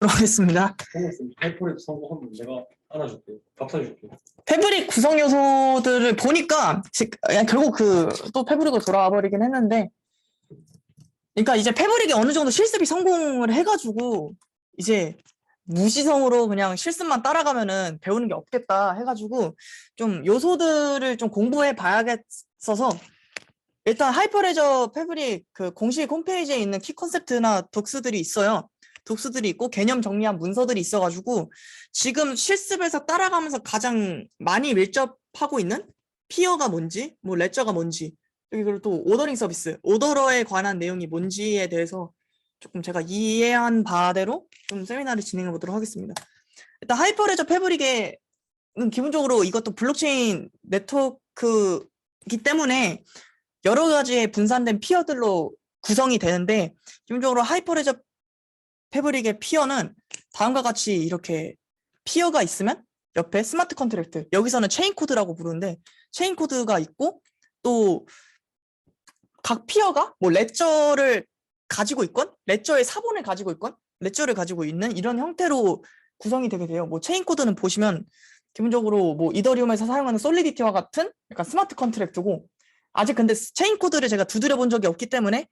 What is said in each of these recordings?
들어가겠습니다. 페이퍼릿 성공하면 내가 안아줄게. 밥 사줄게. 패브릭 구성 요소들을 보니까 결국 또 패브릭으로 돌아와 버리긴 했는데, 그러니까 이제 패브릭이 어느 정도 실습이 성공을 해가지고 이제 무시성으로 그냥 실습만 따라가면은 배우는 게 없겠다 해가지고 좀 요소들을 좀 공부해 봐야겠어서, 일단 하이퍼레저 패브릭 그 공식 홈페이지에 있는 키 컨셉트나 독스들이 있어요. 독스들이 있고 개념 정리한 문서들이 있어가지고 지금 실습에서 따라가면서 가장 많이 밀접하고 있는 피어가 뭔지, 뭐 레저가 뭔지, 그리고 또 오더링 서비스, 오더러에 관한 내용이 뭔지에 대해서 조금 제가 이해한 바대로 좀 세미나를 진행해 보도록 하겠습니다. 일단 하이퍼레저 패브릭의 기본적으로 이것도 블록체인 네트워크이기 때문에 여러 가지의 분산된 피어들로 구성이 되는데, 기본적으로 하이퍼레저 패브릭의 피어는 다음과 같이 이렇게 피어가 있으면 옆에 스마트 컨트랙트, 여기서는 체인 코드라고 부르는데 체인 코드가 있고, 또 각 피어가 뭐 레저를 가지고 있건 레저의 사본을 가지고 있건 레저를 가지고 있는 이런 형태로 구성이 되게 돼요. 뭐 체인 코드는 보시면 기본적으로 뭐 이더리움에서 사용하는 솔리디티와 같은 약간 스마트 컨트랙트고, 아직 근데 체인 코드를 제가 두드려 본 적이 없기 때문에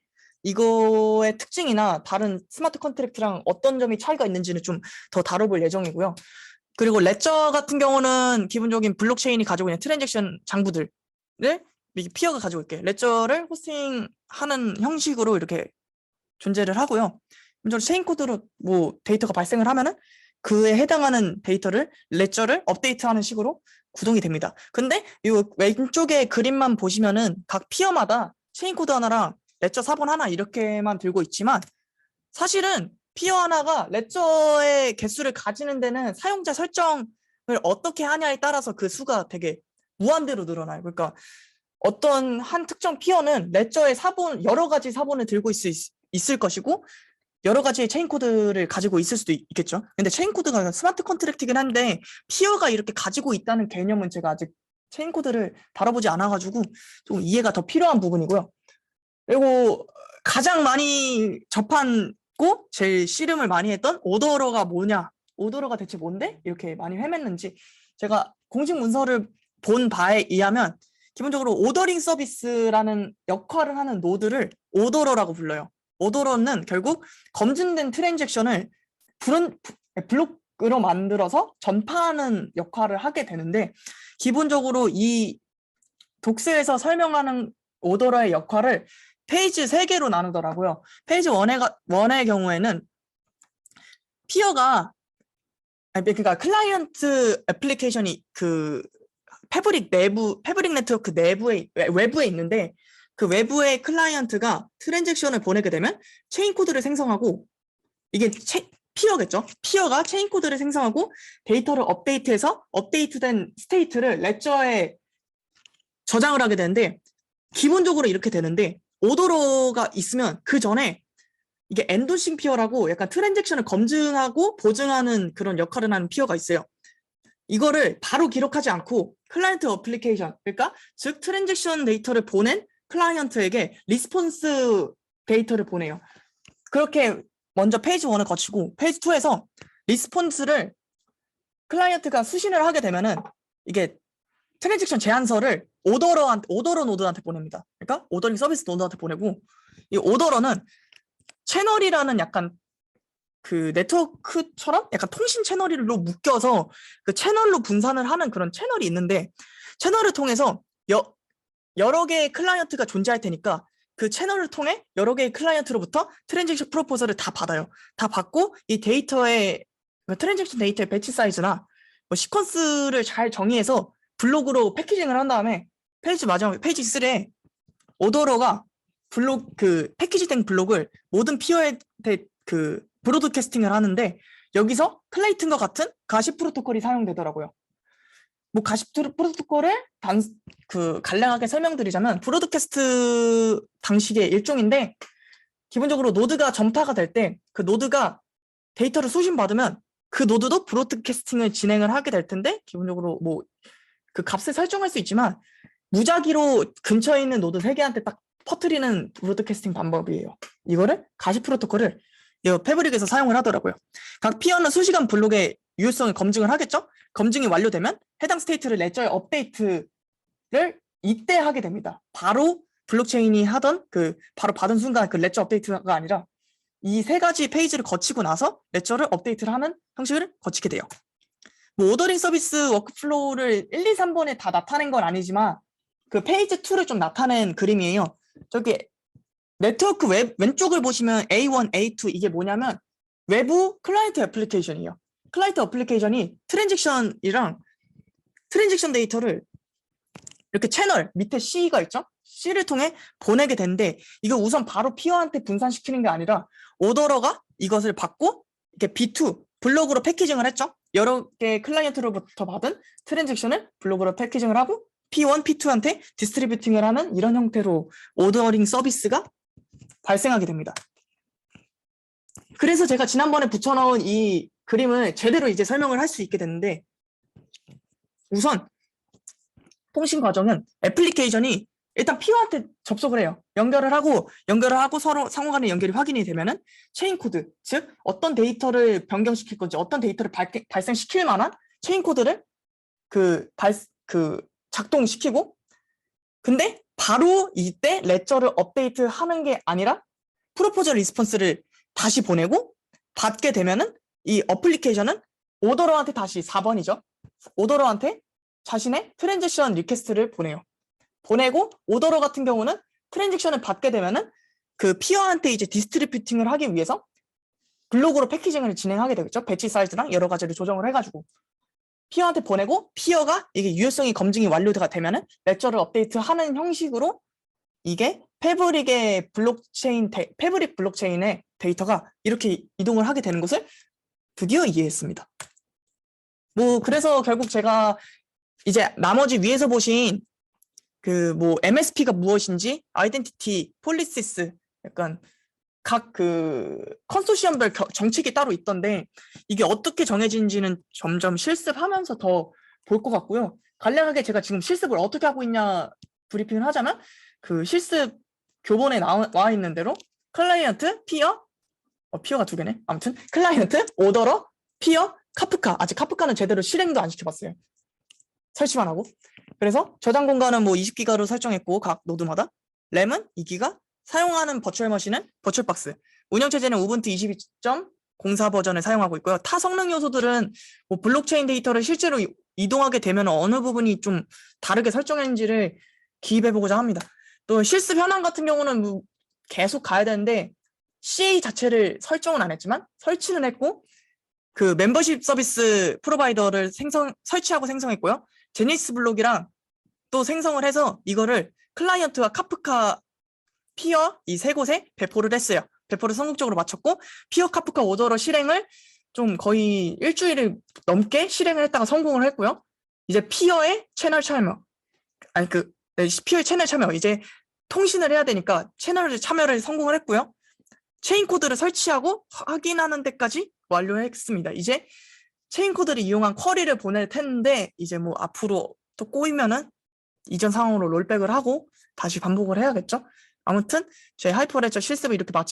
이거의 특징이나 다른 스마트 컨트랙트랑 어떤 점이 차이가 있는지는 좀 더 다뤄볼 예정이고요. 그리고 레저 같은 경우는 기본적인 블록체인이 가지고 있는 트랜잭션 장부들을 피어가 가지고 있게 레저를 호스팅하는 형식으로 이렇게 존재를 하고요. 기본적으로 체인 코드로 뭐 데이터가 발생을 하면은 그에 해당하는 데이터를 레저를 업데이트하는 식으로 구동이 됩니다. 근데 이 왼쪽에 그림만 보시면은 각 피어마다 체인 코드 하나랑 레저 사본 하나 이렇게만 들고 있지만, 사실은 피어 하나가 레저의 개수를 가지는 데는 사용자 설정을 어떻게 하냐에 따라서 그 수가 되게 무한대로 늘어나요. 그러니까 어떤 한 특정 피어는 레저의 사본, 여러 가지 사본을 들고 있을 것이고 여러 가지의 체인 코드를 가지고 있을 수도 있겠죠. 근데 체인 코드가 스마트 컨트랙트이긴 한데 피어가 이렇게 가지고 있다는 개념은 제가 아직 체인 코드를 다뤄보지 않아가지고 좀 이해가 더 필요한 부분이고요. 그리고 가장 많이 접하고 제일 씨름을 많이 했던 오더러가 뭐냐, 오더러가 대체 뭔데? 이렇게 많이 헤맸는지, 제가 공식 문서를 본 바에 의하면 기본적으로 오더링 서비스라는 역할을 하는 노드를 오더러라고 불러요. 오더러는 결국 검증된 트랜잭션을 블록으로 만들어서 전파하는 역할을 하게 되는데, 기본적으로 이 독스에서 설명하는 오더러의 역할을 페이지 3개로 나누더라고요. 페이지 1의 경우에는 피어가, 그러니까 클라이언트 애플리케이션이 그 패브릭 네트워크 내부에, 외부에 있는데, 그 외부의 클라이언트가 트랜잭션을 보내게 되면 체인 코드를 생성하고, 이게 피어겠죠. 피어가 체인 코드를 생성하고 데이터를 업데이트해서 업데이트된 스테이트를 레저에 저장을 하게 되는데, 기본적으로 이렇게 되는데, 오더러가 있으면 그 전에 이게 엔도싱 피어라고 약간 트랜잭션을 검증하고 보증하는 그런 역할을 하는 피어가 있어요. 이거를 바로 기록하지 않고 클라이언트 어플리케이션, 그러니까 즉 트랜잭션 데이터를 보낸 클라이언트에게 리스폰스 데이터를 보내요. 그렇게 먼저 페이지 1을 거치고 페이지 2에서 리스폰스를 클라이언트가 수신을 하게 되면은 이게 트랜잭션 제안서를 오더러 노드한테 보냅니다. 그러니까 오더링 서비스 노드한테 보내고, 이 오더러는 채널이라는 약간 그 네트워크처럼 약간 통신 채널로 묶여서 그 채널로 분산을 하는 그런 채널이 있는데, 채널을 통해서 여러 개의 클라이언트가 존재할 테니까 그 채널을 통해 여러 개의 클라이언트로부터 트랜잭션 프로포설을 다 받아요. 다 받고 이 데이터의 트랜잭션 데이터의 배치 사이즈나 뭐 시퀀스를 잘 정의해서 블록으로 패키징을 한 다음에 마지막 페이지 3에 오더러가 그 패키지된 블록을 모든 피어에 그 브로드캐스팅을 하는데, 여기서 클레이튼과 같은 가시 프로토콜이 사용되더라고요. 뭐 가시 프로토콜을 간략하게 설명드리자면, 브로드캐스트 방식의 일종인데, 기본적으로 노드가 전파가 될 때 그 노드가 데이터를 수신받으면 그 노드도 브로드캐스팅을 진행을 하게 될 텐데, 기본적으로 뭐 그 값을 설정할 수 있지만 무작위로 근처에 있는 노드 3개한테 딱 퍼뜨리는 브로드캐스팅 방법이에요. 이거를 가시 프로토콜을 이 패브릭에서 사용을 하더라고요. 각 피어는 수시간 블록의 유효성을 검증을 하겠죠? 검증이 완료되면 해당 스테이트를 레저에 업데이트를 이때 하게 됩니다. 바로 블록체인이 하던 바로 받은 순간 그 레저 업데이트가 아니라 이 세 가지 페이지를 거치고 나서 레저를 업데이트를 하는 형식을 거치게 돼요. 뭐 오더링 서비스 워크플로우를 1, 2, 3번에 다 나타낸 건 아니지만 그 페이지 2를 좀 나타낸 그림이에요. 저기 네트워크 왼쪽을 보시면 A1, A2 이게 뭐냐면 외부 클라이언트 애플리케이션이에요. 클라이언트 애플리케이션이 트랜잭션이랑 트랜잭션 데이터를 이렇게 채널 밑에 C가 있죠? C를 통해 보내게 되는데 이거 우선 바로 피어한테 분산시키는 게 아니라 오더러가 이것을 받고 이렇게 B2 블록으로 패키징을 했죠? 여러 개의 클라이언트로부터 받은 트랜잭션을 블록으로 패키징을 하고 P1, P2한테 디스트리뷰팅을 하는 이런 형태로 오더링 서비스가 발생하게 됩니다. 그래서 제가 지난번에 붙여놓은 이 그림을 제대로 이제 설명을 할 수 있게 됐는데 우선 통신 과정은 애플리케이션이 일단 P1한테 접속을 해요. 연결을 하고 서로 상호간의 연결이 확인이 되면은 체인 코드, 즉 어떤 데이터를 변경시킬 건지 어떤 데이터를 발생시킬 만한 체인 코드를 작동시키고 근데 바로 이때 레저를 업데이트하는 게 아니라 프로포절 리스폰스를 다시 보내고 받게 되면은 이 어플리케이션은 오더러한테 다시 4번이죠. 오더러한테 자신의 트랜잭션 리퀘스트를 보내요. 보내고 오더러 같은 경우는 트랜잭션을 받게 되면은 그 피어한테 이제 디스트리뷰팅을 하기 위해서 블록으로 패키징을 진행하게 되겠죠. 배치 사이즈랑 여러 가지를 조정을 해가지고 피어한테 보내고 피어가 이게 유효성이 검증이 완료가 되면은 레저를 업데이트하는 형식으로 이게 패브릭 블록체인의 데이터가 이렇게 이동을 하게 되는 것을 드디어 이해했습니다. 뭐 그래서 결국 제가 이제 나머지 위에서 보신 MSP가 무엇인지 아이덴티티, 폴리시스 약간 각 컨소시엄별 정책이 따로 있던데 이게 어떻게 정해진지는 점점 실습하면서 더 볼 것 같고요. 간략하게 제가 지금 실습을 어떻게 하고 있냐 브리핑을 하자면 실습 교본에 나와 있는 대로 클라이언트, 피어, 피어가 두 개네. 아무튼 클라이언트, 오더러, 피어, 카프카. 아직 카프카는 제대로 실행도 안 시켜봤어요. 설치만 하고. 그래서 저장 공간은 뭐 20기가로 설정했고 각 노드마다 램은 2기가, 사용하는 버추얼 머신은 버추얼박스, 운영체제는 우분투 22.04 버전을 사용하고 있고요. 타 성능 요소들은 뭐 블록체인 데이터를 실제로 이동하게 되면 어느 부분이 좀 다르게 설정했는지를 기입해보고자 합니다. 또 실습 현황 같은 경우는 뭐 계속 가야 되는데 CA 자체를 설정은 안 했지만 설치는 했고 멤버십 서비스 프로바이더를 설치하고 생성했고요. 제니스 블록이랑 또 생성을 해서 이거를 클라이언트와 카프카 피어 이 세 곳에 배포를 했어요. 배포를 성공적으로 마쳤고 피어 카프카 오더러 실행을 좀 거의 일주일을 넘게 실행을 했다가 성공을 했고요. 이제 피어의 채널 참여 피어의 채널 참여 이제 통신을 해야 되니까 채널 참여를 성공을 했고요. 체인 코드를 설치하고 확인하는 데까지 완료했습니다. 이제 체인 코드를 이용한 쿼리를 보낼 텐데 이제 뭐 앞으로 또 꼬이면은 이전 상황으로 롤백을 하고 다시 반복을 해야겠죠. 아무튼 제 하이퍼레저 실습을 이렇게